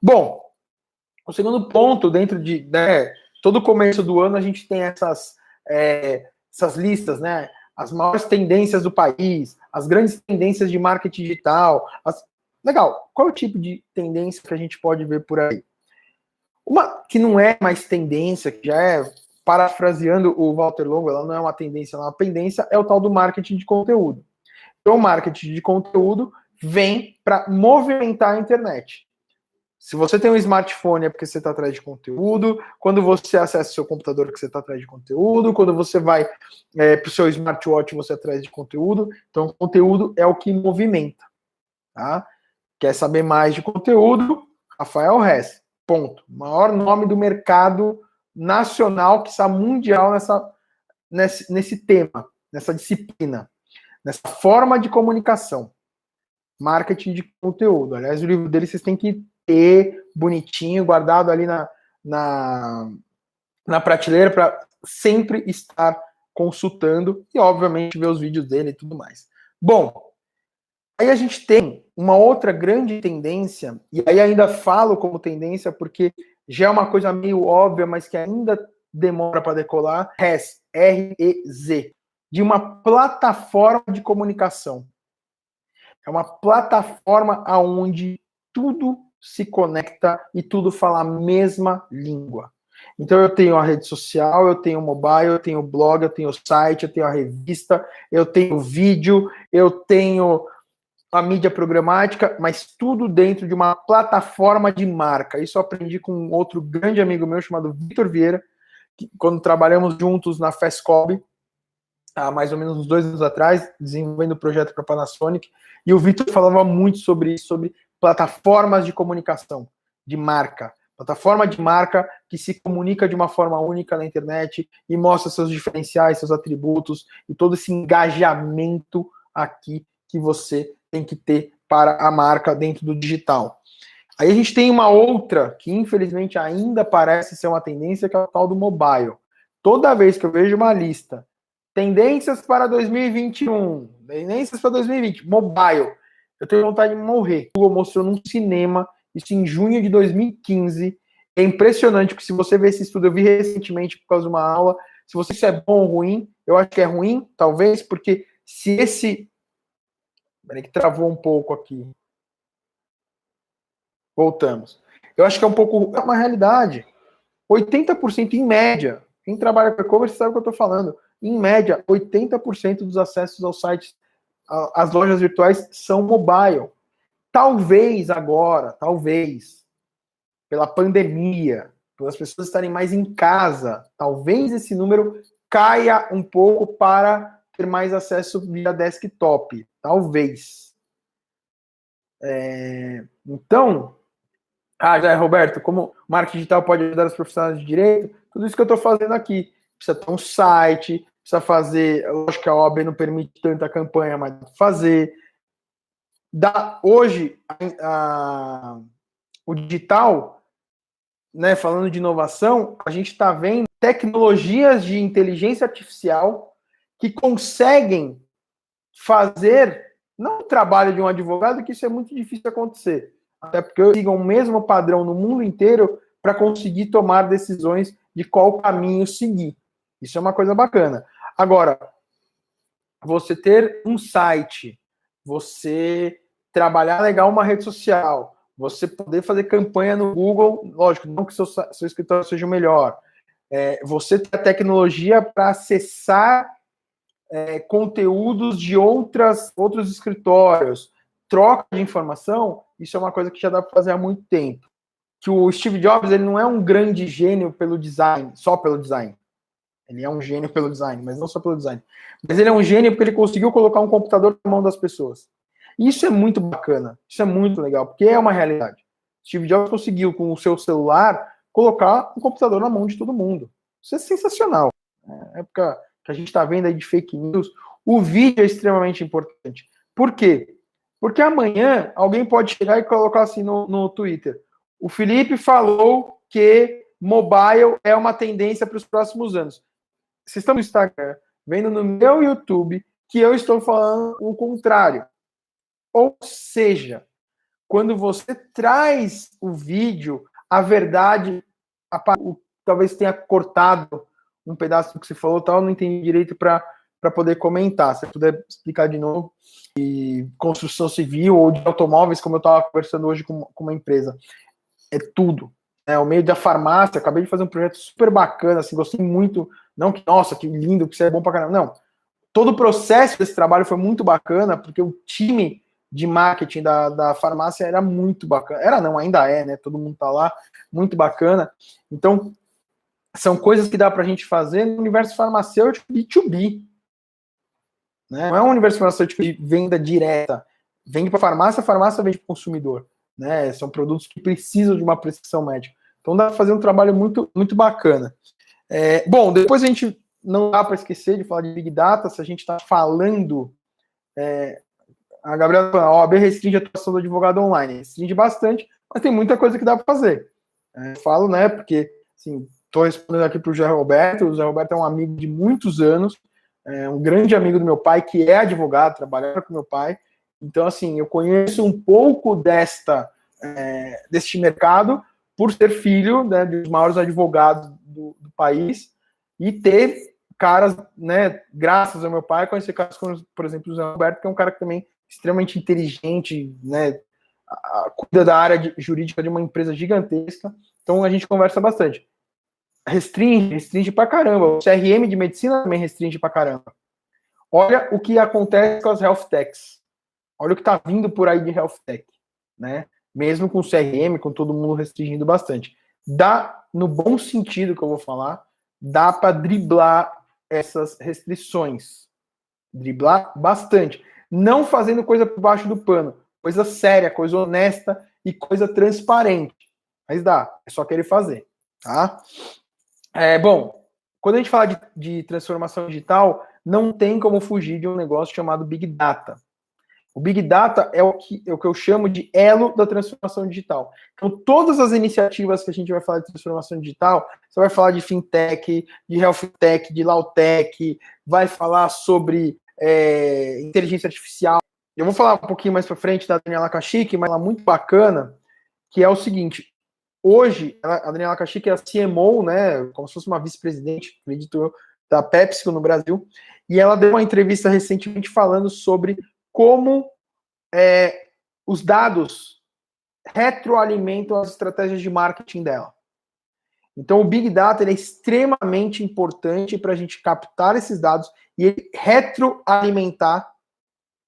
Bom, o segundo ponto, dentro de todo começo do ano, a gente tem essas listas, né? As maiores tendências do país, as grandes tendências de marketing digital. Legal, qual é o tipo de tendência que a gente pode ver por aí? Uma que não é mais tendência, que já é, parafraseando o Walter Longo, ela não é uma tendência, ela é uma pendência, é o tal do marketing de conteúdo. Então, o marketing de conteúdo vem para movimentar a internet. Se você tem um smartphone é porque você está atrás de conteúdo, quando você acessa o seu computador é porque você está atrás de conteúdo, quando você vai para o seu smartwatch você está atrás de conteúdo. Então, conteúdo é o que movimenta. Tá? Quer saber mais de conteúdo? Rafael Hess. Ponto. Maior nome do mercado nacional, que está mundial nesse tema, nessa disciplina, nessa forma de comunicação. Marketing de conteúdo. Aliás, o livro dele vocês têm que ter bonitinho, guardado ali na prateleira para sempre estar consultando e, obviamente, ver os vídeos dele e tudo mais. Bom, aí a gente tem uma outra grande tendência, e aí ainda falo como tendência porque já é uma coisa meio óbvia, mas que ainda demora para decolar, REZ, R-E-Z, de uma plataforma de comunicação. É uma plataforma onde tudo se conecta e tudo fala a mesma língua. Então eu tenho a rede social, eu tenho o mobile, eu tenho o blog, eu tenho o site, eu tenho a revista, eu tenho o vídeo, eu tenho a mídia programática, mas tudo dentro de uma plataforma de marca. Isso eu aprendi com um outro grande amigo meu chamado Vitor Vieira, que, quando trabalhamos juntos na FESCOB, há mais ou menos uns 2 anos atrás, desenvolvendo o projeto para a Panasonic, e o Vitor falava muito sobre isso, sobre plataformas de comunicação, de marca. Plataforma de marca que se comunica de uma forma única na internet e mostra seus diferenciais, seus atributos e todo esse engajamento aqui que você tem que ter para a marca dentro do digital. Aí a gente tem uma outra que infelizmente ainda parece ser uma tendência, que é o tal do mobile. Toda vez que eu vejo uma lista, tendências para 2021, tendências para 2020, mobile, eu tenho vontade de morrer. O Google mostrou num cinema, isso em junho de 2015. É impressionante, porque se você ver esse estudo, eu vi recentemente por causa de uma aula, se você isso é bom ou ruim, eu acho que é ruim, talvez, porque se esse... Peraí que travou um pouco aqui. Voltamos. Eu acho que é um pouco... É uma realidade. 80% em média. Quem trabalha com e-commerce sabe o que eu estou falando. Em média, 80% dos acessos aos sites, às lojas virtuais, são mobile. Talvez agora, talvez, pela pandemia, pelas pessoas estarem mais em casa, talvez esse número caia um pouco para ter mais acesso via desktop. Talvez. Então, Roberto, como marketing digital pode ajudar os profissionais de direito? Tudo isso que eu estou fazendo aqui. Precisa ter um site, precisa fazer... Lógico que a OAB não permite tanta campanha, mas fazer... Hoje, o digital, né, falando de inovação, a gente está vendo tecnologias de inteligência artificial que conseguem fazer, não o trabalho de um advogado, que isso é muito difícil de acontecer, até porque sigam o mesmo padrão no mundo inteiro para conseguir tomar decisões de qual caminho seguir. Isso é uma coisa bacana. Agora, você ter um site, você trabalhar legal uma rede social, você poder fazer campanha no Google, lógico, não que seu escritório seja o melhor, você ter a tecnologia para acessar conteúdos de outros escritórios, troca de informação, isso é uma coisa que já dá para fazer há muito tempo. Que o Steve Jobs, ele não é um grande gênio pelo design, só pelo design. Ele é um gênio pelo design, mas não só pelo design. Mas ele é um gênio porque ele conseguiu colocar um computador na mão das pessoas. E isso é muito bacana, isso é muito legal, porque é uma realidade. Steve Jobs conseguiu, com o seu celular, colocar um computador na mão de todo mundo. Isso é sensacional. Na época que a gente está vendo aí de fake news, o vídeo é extremamente importante. Por quê? Porque amanhã alguém pode chegar e colocar assim no Twitter: o Felipe falou que mobile é uma tendência para os próximos anos. Vocês estão no Instagram, vendo no meu YouTube que eu estou falando o contrário. Ou seja, quando você traz o vídeo, a verdade, talvez tenha cortado um pedaço do que você falou, tal, não entendi direito para poder comentar. Se você puder explicar de novo. E construção civil ou de automóveis, como eu estava conversando hoje com uma empresa. É tudo. O meio da farmácia, acabei de fazer um projeto super bacana, assim, gostei muito. Não que, nossa, que lindo, que isso é bom pra caramba. Não. Todo o processo desse trabalho foi muito bacana, porque o time de marketing da farmácia era muito bacana. Era não, ainda é, né? Todo mundo tá lá, muito bacana. Então, são coisas que dá para a gente fazer no universo farmacêutico B2B. Né? Não é um universo farmacêutico de venda direta. Vende para a farmácia vende para o consumidor. Né? São produtos que precisam de uma prescrição médica. Então dá para fazer um trabalho muito, muito bacana. Bom, depois a gente não dá para esquecer de falar de Big Data, se a gente está falando... a Gabriela falou, a OAB restringe a atuação do advogado online. Restringe bastante, mas tem muita coisa que dá para fazer. Eu falo, né, porque, assim, estou respondendo aqui para o José Roberto. O José Roberto é um amigo de muitos anos, um grande amigo do meu pai, que é advogado, trabalha com meu pai. Então, assim, eu conheço um pouco deste mercado por ser filho, né, dos maiores advogados do país e ter caras, né, graças ao meu pai, conhecer caras como, por exemplo, o José Roberto, que é um cara que também é extremamente inteligente, né, cuida da área jurídica de uma empresa gigantesca. Então, a gente conversa bastante. Restringe pra caramba. O CRM de medicina também restringe pra caramba. Olha o que acontece com as health techs. Olha o que tá vindo por aí de health tech, né? Mesmo com o CRM, com todo mundo restringindo bastante. Dá, no bom sentido que eu vou falar, dá para driblar essas restrições. Driblar bastante. Não fazendo coisa por baixo do pano. Coisa séria, coisa honesta e coisa transparente. Mas dá, é só querer fazer, tá? Bom, quando a gente fala de transformação digital, não tem como fugir de um negócio chamado Big Data. O Big Data é o que eu chamo de elo da transformação digital. Então, todas as iniciativas que a gente vai falar de transformação digital, você vai falar de fintech, de health tech, de law tech, vai falar sobre inteligência artificial. Eu vou falar um pouquinho mais para frente da Daniela Kashik, mas ela é muito bacana, que é o seguinte: hoje, a Daniela Kashik é a CMO, né, como se fosse uma vice-presidente, acredito eu, da PepsiCo no Brasil, e ela deu uma entrevista recentemente falando sobre como os dados retroalimentam as estratégias de marketing dela. Então, o Big Data é extremamente importante para a gente captar esses dados e ele retroalimentar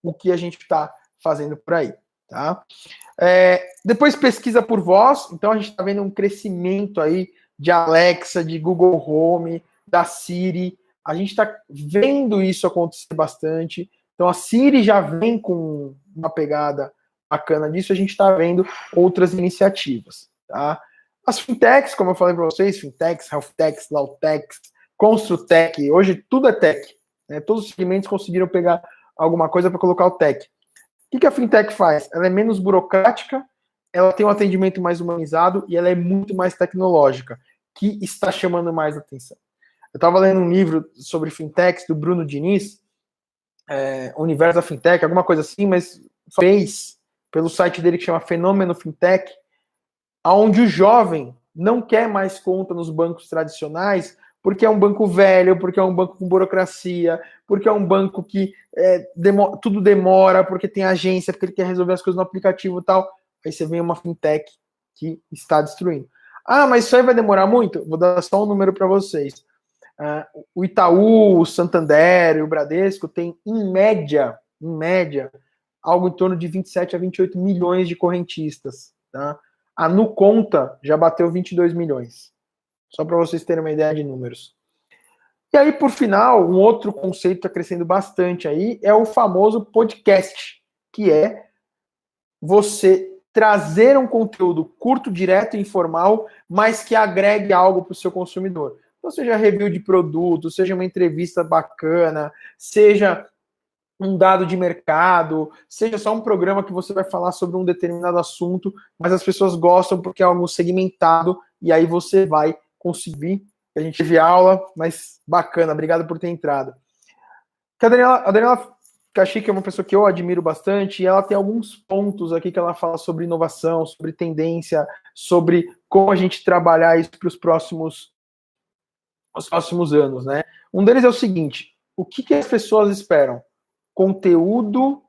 o que a gente está fazendo por aí. Tá? Depois pesquisa por voz. Então, a gente está vendo um crescimento aí de Alexa, de Google Home, da Siri. A gente está vendo isso acontecer bastante. Então, a Siri já vem com uma pegada bacana disso. A gente está vendo outras iniciativas. Tá? As fintechs, como eu falei para vocês, fintechs, health techs, law techs, construtech, hoje tudo é tech. Né? Todos os segmentos conseguiram pegar alguma coisa para colocar o tech. O que a fintech faz? Ela é menos burocrática, ela tem um atendimento mais humanizado e ela é muito mais tecnológica, que está chamando mais atenção. Eu estava lendo um livro sobre fintechs do Bruno Diniz, Universo da Fintech, alguma coisa assim, mas fez pelo site dele que chama Fenômeno Fintech, onde o jovem não quer mais conta nos bancos tradicionais, porque é um banco velho, porque é um banco com burocracia, porque é um banco que tudo demora, porque tem agência, porque ele quer resolver as coisas no aplicativo e tal. Aí você vem uma fintech que está destruindo. Ah, mas isso aí vai demorar muito? Vou dar só um número para vocês. O Itaú, o Santander e o Bradesco tem, em média, algo em torno de 27 a 28 milhões de correntistas. Tá? A Nuconta já bateu 22 milhões. Só para vocês terem uma ideia de números. E aí, por final, um outro conceito que está crescendo bastante aí é o famoso podcast, que é você trazer um conteúdo curto, direto e informal, mas que agregue algo para o seu consumidor. Então, seja review de produto, seja uma entrevista bacana, seja um dado de mercado, seja só um programa que você vai falar sobre um determinado assunto, mas as pessoas gostam porque é algo segmentado, e aí você vai conseguir. A gente teve aula, mas bacana, obrigado por ter entrado. A Daniela Kashik é uma pessoa que eu admiro bastante, e ela tem alguns pontos aqui que ela fala sobre inovação, sobre tendência, sobre como a gente trabalhar isso para os próximos anos, né? Um deles é o seguinte: o que as pessoas esperam? Conteúdo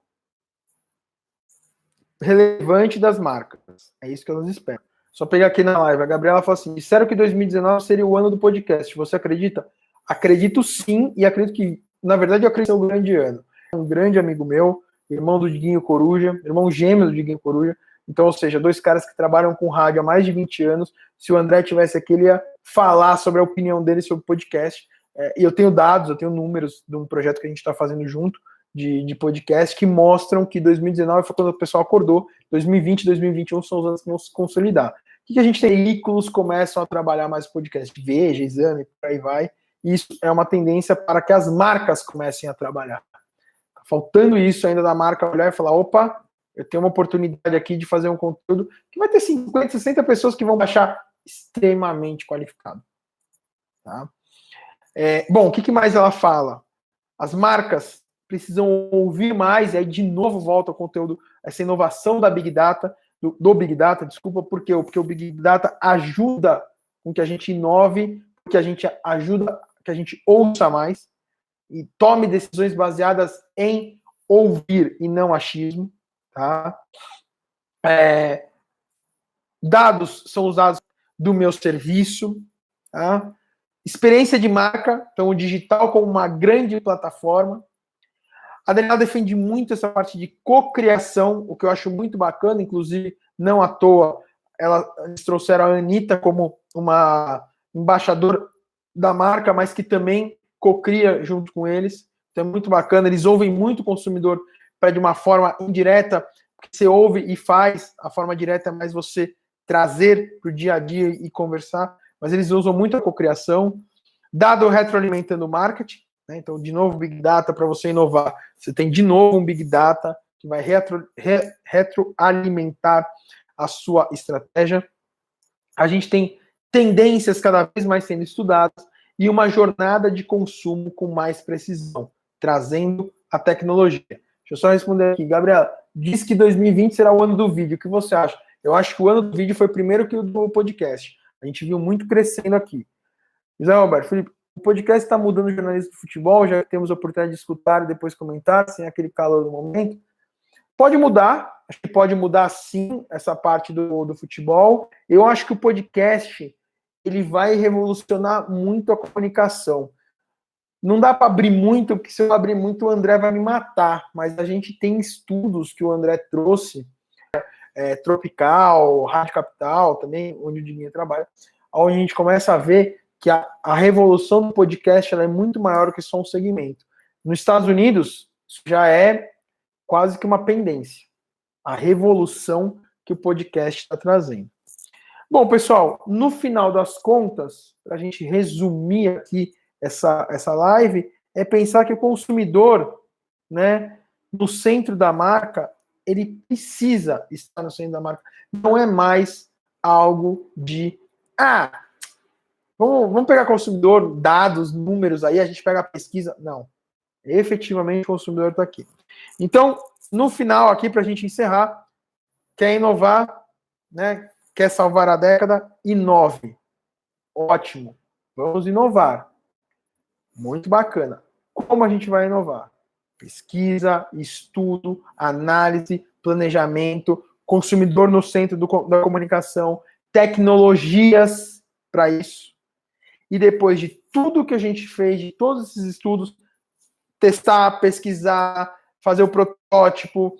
relevante das marcas. É isso que elas esperam. Só pegar aqui na live. A Gabriela falou assim: disseram que 2019 seria o ano do podcast. Você acredita? Acredito sim, e acredito que, na verdade, eu acredito que é um grande ano. Um grande amigo meu, irmão do Diguinho Coruja, irmão gêmeo do Diguinho Coruja. Então, ou seja, dois caras que trabalham com rádio há mais de 20 anos. Se o André tivesse aqui, ele ia falar sobre a opinião dele sobre o podcast. E eu tenho dados, eu tenho números de um projeto que a gente está fazendo junto, de podcast, que mostram que 2019 foi quando o pessoal acordou, 2020 e 2021 são os anos que vão se consolidar. O que a gente tem? Veículos começam a trabalhar mais podcast, Veja, Exame, por aí vai. E isso é uma tendência para que as marcas comecem a trabalhar. Tá faltando isso ainda da marca olhar e falar, opa, eu tenho uma oportunidade aqui de fazer um conteúdo que vai ter 50, 60 pessoas que vão baixar extremamente qualificado. Tá? Bom, o que mais ela fala? As marcas precisam ouvir mais, e aí de novo volta ao conteúdo, essa inovação da Big Data, do Big Data, desculpa, por quê? Porque o Big Data ajuda com que a gente inove, que a gente ajuda, que a gente ouça mais e tome decisões baseadas em ouvir e não achismo, tá? Dados são usados do meu serviço, tá? Experiência de marca, então o digital como uma grande plataforma. A Daniela defende muito essa parte de cocriação, o que eu acho muito bacana, inclusive, não à toa, eles trouxeram a Anitta como uma embaixadora da marca, mas que também cocria junto com eles. Então é muito bacana, eles ouvem muito o consumidor para de uma forma indireta, porque você ouve e faz, a forma direta é mais você trazer para o dia a dia e conversar, mas eles usam muito a cocriação. Dado retroalimentando o marketing, né? Então, de novo, Big Data para você inovar. Você tem de novo um Big Data que vai retroalimentar a sua estratégia. A gente tem tendências cada vez mais sendo estudadas e uma jornada de consumo com mais precisão, trazendo a tecnologia. Deixa eu só responder aqui. Gabriela, diz que 2020 será o ano do vídeo. O que você acha? Eu acho que o ano do vídeo foi primeiro que o do podcast. A gente viu muito crescendo aqui. José Roberto, Felipe, o podcast está mudando o jornalismo do futebol, já temos a oportunidade de escutar e depois comentar, sem aquele calor do momento. Pode mudar, acho que pode mudar sim essa parte do futebol. Eu acho que o podcast ele vai revolucionar muito a comunicação. Não dá para abrir muito, porque se eu abrir muito o André vai me matar, mas a gente tem estudos que o André trouxe, Tropical, Rádio Capital também, onde o Diguinho trabalha, onde a gente começa a ver que a revolução do podcast ela é muito maior que só um segmento. Nos Estados Unidos, isso já é quase que uma pendência. A revolução que o podcast está trazendo. Bom, pessoal, no final das contas, para a gente resumir aqui essa live, é pensar que o consumidor, né, no centro da marca, ele precisa estar no centro da marca. Não é mais algo de... Vamos pegar consumidor, dados, números aí, a gente pega a pesquisa. Não. Efetivamente o consumidor está aqui. Então, no final aqui, para a gente encerrar, quer inovar, né? Quer salvar a década? Inove. Ótimo. Vamos inovar. Muito bacana. Como a gente vai inovar? Pesquisa, estudo, análise, planejamento, consumidor no centro da comunicação, tecnologias para isso. E depois de tudo que a gente fez, de todos esses estudos, testar, pesquisar, fazer o protótipo,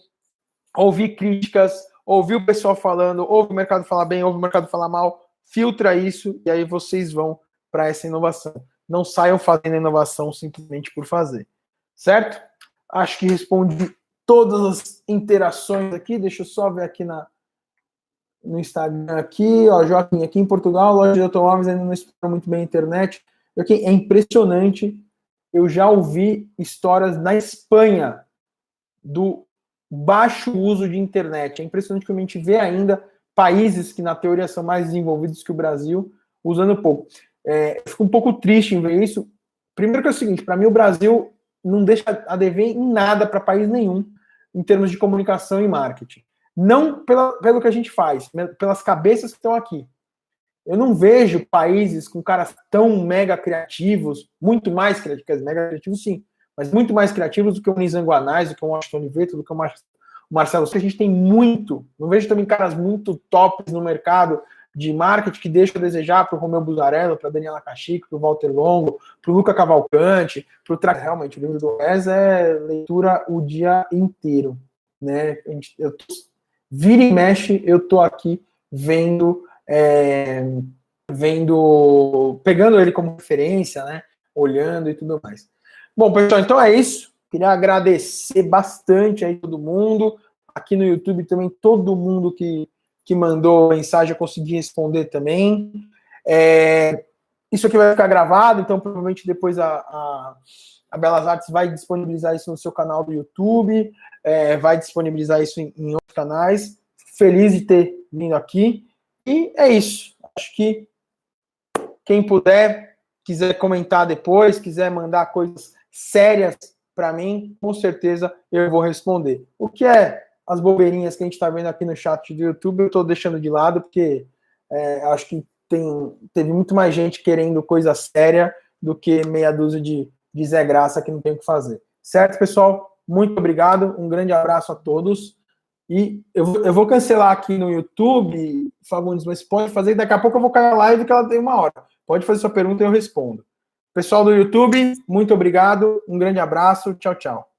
ouvir críticas, ouvir o pessoal falando, ouve o mercado falar bem, ouve o mercado falar mal, filtra isso e aí vocês vão para essa inovação. Não saiam fazendo inovação simplesmente por fazer. Certo? Acho que respondi todas as interações aqui. Deixa eu só ver aqui no Instagram aqui, ó, Joaquim, aqui em Portugal, loja de automóveis ainda não explora muito bem a internet. Joaquim, é impressionante. Eu já ouvi histórias na Espanha do baixo uso de internet. É impressionante que a gente vê ainda países que, na teoria, são mais desenvolvidos que o Brasil, usando pouco. Fico um pouco triste em ver isso. Primeiro que é o seguinte, para mim o Brasil não deixa a dever em nada para país nenhum, em termos de comunicação e marketing. Não pelo que a gente faz, pelas cabeças que estão aqui. Eu não vejo países com caras tão mega criativos, muito mais criativos, mega criativos sim, mas muito mais criativos do que o Nizam Guanais, do que o Washington Oliveto, do que o Marcelo. A gente tem muito, não vejo também caras muito tops no mercado, de marketing que deixa a desejar para o Romeu Buzarello, para a Daniela Cachico, para o Walter Longo, para o Luca Cavalcante, para o realmente, o livro do Wes é leitura o dia inteiro, né? Vira e mexe, eu tô aqui vendo, pegando ele como referência, né? Olhando e tudo mais. Bom, pessoal, então é isso. Queria agradecer bastante aí todo mundo. Aqui no YouTube também, todo mundo que mandou mensagem eu consegui responder também. Isso aqui vai ficar gravado, então provavelmente depois a Belas Artes vai disponibilizar isso no seu canal do YouTube, vai disponibilizar isso em outros canais. Feliz de ter vindo aqui. E é isso. Acho que quem puder, quiser comentar depois, quiser mandar coisas sérias para mim, com certeza eu vou responder. O que é as bobeirinhas que a gente está vendo aqui no chat do YouTube, eu estou deixando de lado, porque acho que teve muito mais gente querendo coisa séria do que meia dúzia de Zé Graça que não tem o que fazer. Certo, pessoal? Muito obrigado, um grande abraço a todos. E eu vou cancelar aqui no YouTube, Fagundes, mas pode fazer, daqui a pouco eu vou cair a live que ela tem 1 hora. Pode fazer sua pergunta e eu respondo. Pessoal do YouTube, muito obrigado, um grande abraço, tchau, tchau.